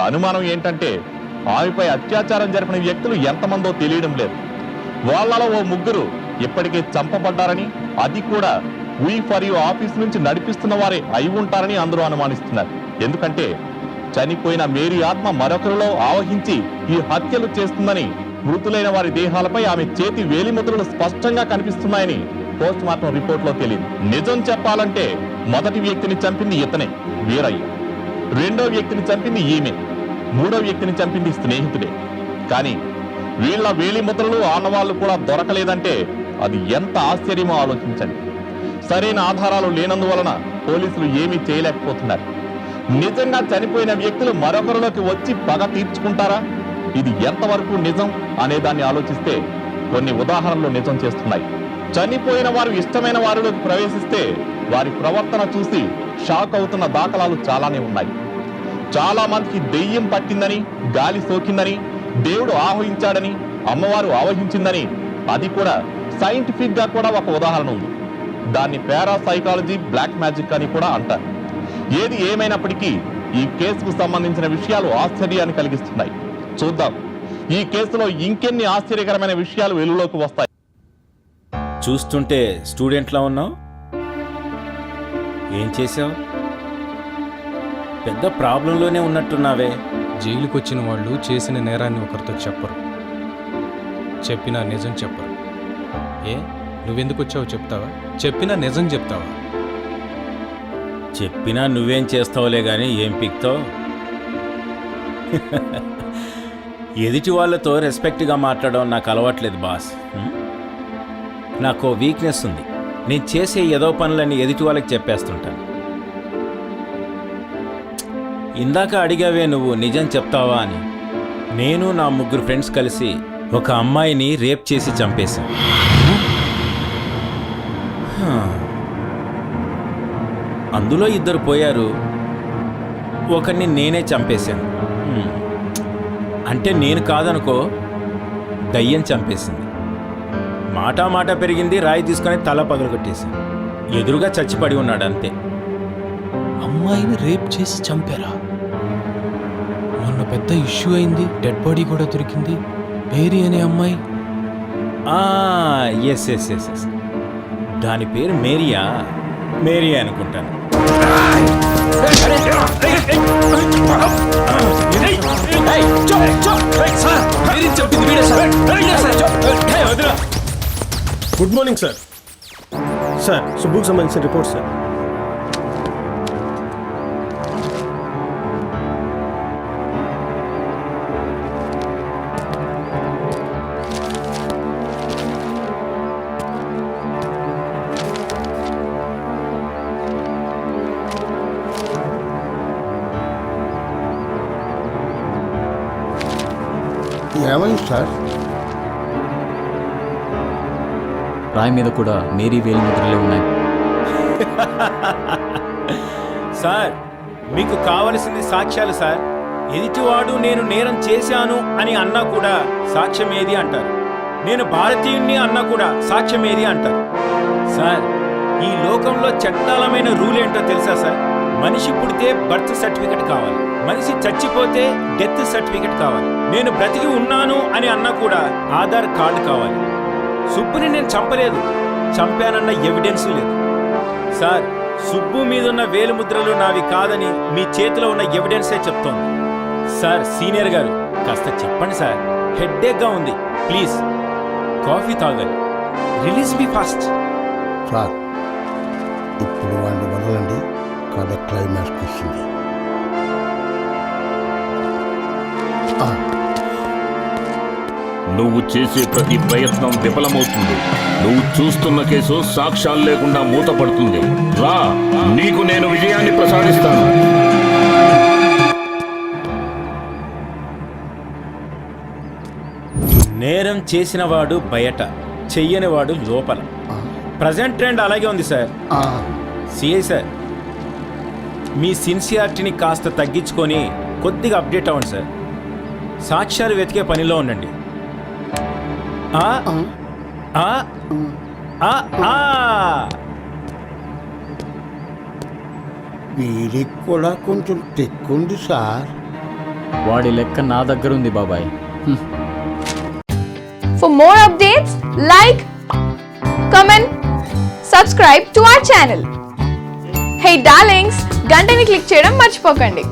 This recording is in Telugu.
అనుమానం ఏంటంటే ఆమెపై అత్యాచారం జరిపిన వ్యక్తులు ఎంతమందో తెలియడం లేదు. వాళ్ళలో ఓ ముగ్గురు ఇప్పటికే చంపబడ్డారని, అది కూడా వీ ఫర్ యూ ఆఫీస్ నుంచి నడిపిస్తున్న వారే అయి ఉంటారని అందరూ అనుమానిస్తున్నారు. ఎందుకంటే చనిపోయిన మేరీ ఆత్మ మరొకరిలో ఆవహించి ఈ హత్యలు చేస్తుందని మృతులైన వారి దేహాలపై ఆమె చేతి వేలిముద్రలు స్పష్టంగా కనిపిస్తున్నాయని పోస్ట్ మార్టం రిపోర్ట్ లో తెలియదు. నిజం చెప్పాలంటే మొదటి వ్యక్తిని చంపింది ఇతనే, వీరయ్య. రెండో వ్యక్తిని చంపింది ఈమె. మూడో వ్యక్తిని చంపింది స్నేహితుడే. కానీ వీళ్ల వేలిముద్రలు ఆనవాళ్లు కూడా దొరకలేదంటే అది ఎంత ఆశ్చర్యమో ఆలోచించండి. సరైన ఆధారాలు లేనందువలన పోలీసులు ఏమీ చేయలేకపోతున్నారు. నిజంగా చనిపోయిన వ్యక్తులు మరొకరిలోకి వచ్చి పగ తీర్చుకుంటారా? ఇది ఎంతవరకు నిజం అనే దాన్ని ఆలోచిస్తే కొన్ని ఉదాహరణలు నిజం చేస్తున్నాయి. చనిపోయిన వారు ఇష్టమైన వారిలోకి ప్రవేశిస్తే వారి ప్రవర్తన చూసి షాక్ అవుతున్న దాఖలాలు చాలానే ఉన్నాయి. చాలా మందికి దెయ్యం పట్టిందని, గాలి సోకిందని, దేవుడు ఆవహించాడని, అమ్మవారు ఆవహించిందని, అది కూడా సైంటిఫిక్ గా కూడా ఒక ఉదాహరణ ఉంది. దాన్ని పారాసైకాలజీ, బ్లాక్ మ్యాజిక్ అని కూడా అంటారు. ఏది ఏమైనప్పటికీ ఈ కేసుకు సంబంధించిన విషయాలు ఆశ్చర్యాన్ని కలిగిస్తున్నాయి. చూద్దాం ఈ కేసులో ఇంకెన్ని ఆశ్చర్యకరమైన విషయాలు వెలుగులోకి వస్తాయి. చూస్తుంటే స్టూడెంట్లా ఉన్నావు. ఏం చేసావు? పెద్ద ప్రాబ్లంలోనే ఉన్నట్టున్నావే. జైలుకు వచ్చిన వాళ్ళు చేసిన నేరాన్ని ఒకరితో చెప్పరు, చెప్పినా నిజం చెప్పరు. ఏ నువ్వెందుకు వచ్చావో చెప్తావా? చెప్పినా నిజం చెప్తావా? చెప్పినా నువ్వేం చేస్తావులే గాని ఏం పిక్తావు? ఎదుటి వాళ్ళతో రెస్పెక్ట్గా మాట్లాడడం నాకు అలవాట్లేదు బాస్. నాకు వీక్నెస్ ఉంది. నేను చేసే ఏదో పనులన్నీ ఎదుటి వాళ్ళకి చెప్పేస్తుంటాను. ఇందాక అడిగావే నువ్వు నిజం చెప్తావా అని. నేను నా 3 ఫ్రెండ్స్ కలిసి ఒక అమ్మాయిని రేప్ చేసి చంపేశాం. అందులో 2 పోయారు, ఒకరిని నేనే చంపేశాను. అంటే నేను కాదనుకో, దయ్యం చంపేసింది. మాట పెరిగింది, రాయి తీసుకొని తల పగలగొట్టేశాను. ఎదురుగా చచ్చిపడి ఉన్నాడు అంతే. అమ్మాయిని రేప్ చేసి చంపారా? మొన్న పెద్ద ఇష్యూ అయింది, డెడ్ బాడీ కూడా దొరికింది. మేరీ అనే అమ్మాయి. ఎస్ ఎస్ ఎస్ ఎస్, దాని పేరు మేరియా? మేరీ అనుకుంటాను. Good morning sir. సార్ సుబ్బుకు సంబంధించిన రిపోర్ట్ సార్. ఏమైంది సార్? రాయి మీద కూడా మేరీ వేలిముద్రలే ఉన్నాయి. సార్, మీకు కావలసింది సాక్ష్యాలు సార్. ఎదుటివాడు నేను నేరం చేశాను అని అన్నా కూడా సాక్ష్యం ఏది అంటారు. నేను భారతీయుణ్ణి అన్నా కూడా సాక్ష్యం ఏది అంటారు. సార్, ఈ లోకంలో చట్టాలమైన రూల్ ఏంటో తెలుసా సార్? మనిషి పుడితే బర్త్ సర్టిఫికెట్ కావాలి, మనిషి చచ్చిపోతే డెత్ సర్టిఫికెట్ కావాలి. నేను బ్రతికి ఉన్నాను అని అన్నా కూడా ఆధార్ కార్డు కావాలి. సుబ్బుని నేను చంపలేదు, చంపానన్న ఎవిడెన్స్ లేదు. సార్, సుబ్బు మీదున్న వేలుముద్రలు నావి కాదని మీ చేతిలో ఉన్న ఎవిడెన్సే చెప్తోంది. సార్, సీనియర్ గారు కాస్త చెప్పండి సార్, హెడ్ఏక్గా ఉంది. ప్లీజ్ కాఫీ తాగాలి. రిలీజ్ మీ ఫాస్ట్. సార్, ఇప్పుడు వాడిని వదలండి, కథ క్లైమాక్స్కి వస్తుంది. నువ్వు చేసే ప్రతి ప్రయత్నం విఫలమవుతుంది. నువ్వు చూస్తున్న కేసు సాక్ష్యాలు లేకుండా మూతపడుతుంది. రా, నీకు నేను విజయాన్ని ప్రసాదిస్తాను. నేరం చేసినవాడు బయట, చెయ్యనివాడు లోపల. ప్రజెంట్ ట్రెండ్ అలాగే ఉంది సార్. సిఐ సార్, మీ సిన్సియారిటీని కాస్త తగ్గించుకొని కొద్దిగా అప్డేట్ అవ్వండి సార్. సాక్ష్యాలు వెతికే పనిలో ఉండండి. వీడికి కూడా కొంచెం తెక్కుంది సార్. వాడి లెక్క నా దగ్గర ఉంది బాబాయ్. For more updates, like, comment, subscribe to our channel. Hey darlings, గంటని click చేయడం మర్చిపోకండి.